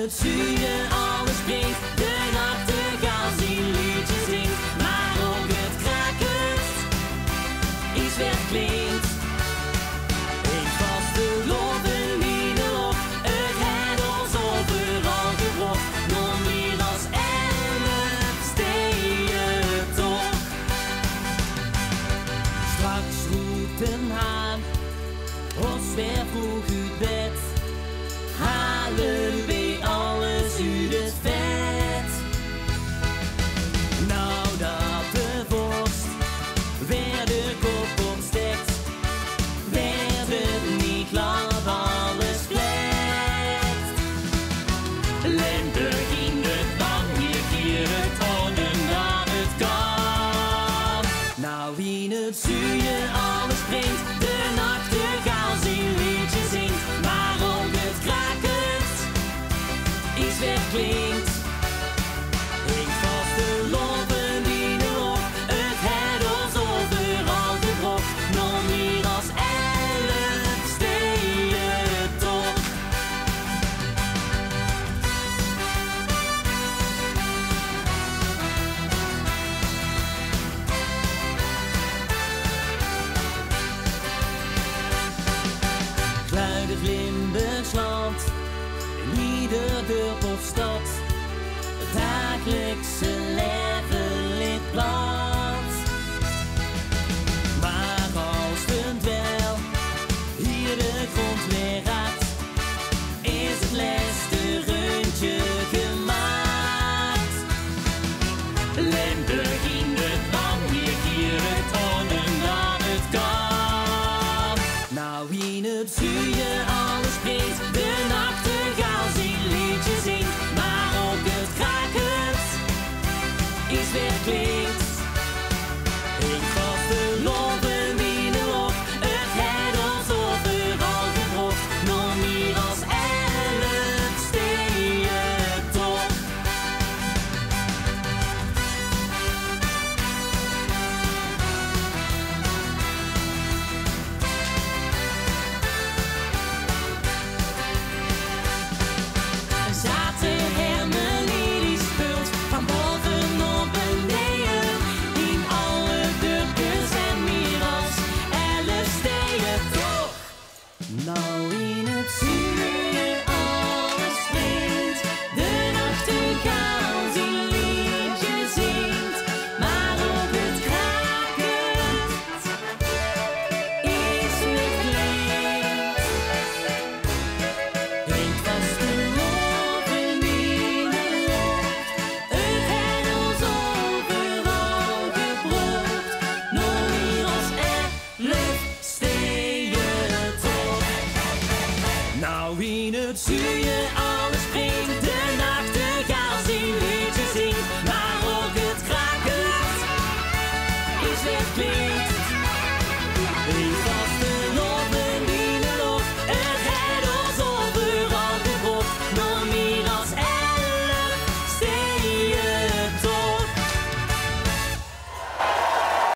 het zuiden alles springt, de nachtegaal zijn liedje zingt, maar ook het krakert iets weer klinkt. Ik was de loven in de lof, het het ons overal gebrocht, nog meer als 11 steden toch. Straks roept een haan ons weer vroeg uit bed, halen we alles uit het vet. Nou dat de vorst weer de kop opsteekt, werd het niet glad alles plet. Lente in het land, hier het orden dat het kan. Nou in het zuiden alles springt, de nachtegaal zijn liedje zingt, maar ook het krakert iets weer klinkt. Ik was de loven in de hof, het het ons overal gebrocht, nog meer als 11 steden toch. Kluidig Limburgs land, in ieder dorp of stad, het dagelijkse leven ligt plat. Maar als het wel hier de grond weer raakt, is het laatste rondje gemaakt. Limburg in het land, hier het orden dat het kan. Nou in het zuiden alles springt, de nachtegaal zijn liedje zingt, maar ook het krakert iets weer klinkt. Ik was de loven in de hof, het het ons overal gebrocht, nog meer als 11 steden toch. Er zaten Hermelie die speelt van boven naar beneden, in alle dorpjes en meer als 11 steden toch. Nou in het zuiden alles springt, de nachtegaal zijn liedje zingt, maar ook het krakert iets weer klinkt. Ik was de loven in de lucht, het het ons overal gebrocht, nog meer als 11 steden toch. Nou in het zuiden